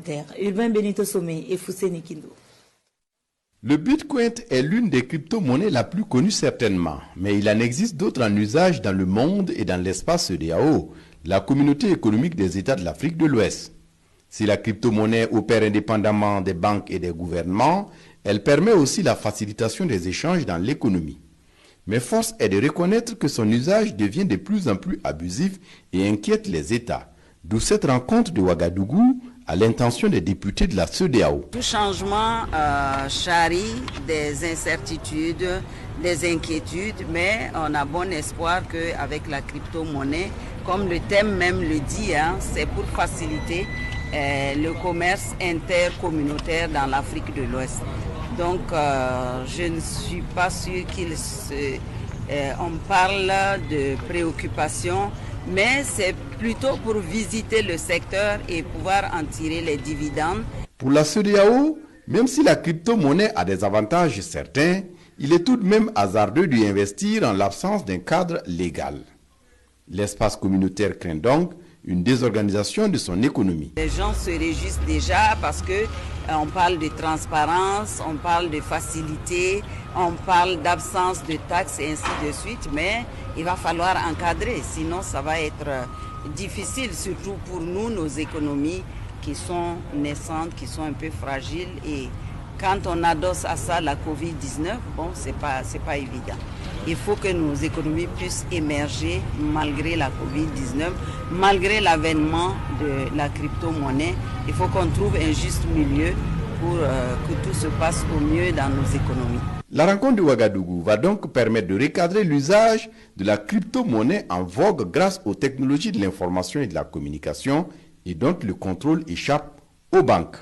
reporters Urbain Benito Somé et Fousseni Kindo. Le Bitcoin est l'une des crypto-monnaies la plus connue certainement, mais il en existe d'autres en usage dans le monde et dans l'espace CEDEAO, la communauté économique des États de l'Afrique de l'Ouest. Si la crypto-monnaie opère indépendamment des banques et des gouvernements, elle permet aussi la facilitation des échanges dans l'économie. Mais force est de reconnaître que son usage devient de plus en plus abusif et inquiète les États. D'où cette rencontre de Ouagadougou à l'intention des députés de la CEDEAO. Tout changement charrie des incertitudes, des inquiétudes, mais on a bon espoir qu'avec la crypto-monnaie, comme le thème même le dit, c'est pour faciliter le commerce intercommunautaire dans l'Afrique de l'Ouest. Donc je ne suis pas sûr on parle de préoccupation, mais c'est plutôt pour visiter le secteur et pouvoir en tirer les dividendes. Pour la CEDEAO, même si la crypto-monnaie a des avantages certains, il est tout de même hasardeux d'y investir en l'absence d'un cadre légal. L'espace communautaire craint donc une désorganisation de son économie. Les gens se réjouissent déjà parce que on parle de transparence, on parle de facilité, on parle d'absence de taxes et ainsi de suite, mais il va falloir encadrer, sinon ça va être difficile, surtout pour nous, nos économies qui sont naissantes, qui sont un peu fragiles, et quand on adosse à ça la Covid-19, bon, c'est pas évident. Il faut que nos économies puissent émerger malgré la Covid-19, malgré l'avènement de la crypto-monnaie. Il faut qu'on trouve un juste milieu pour que tout se passe au mieux dans nos économies. La rencontre de Ouagadougou va donc permettre de recadrer l'usage de la crypto-monnaie en vogue grâce aux technologies de l'information et de la communication et dont le contrôle échappe aux banques.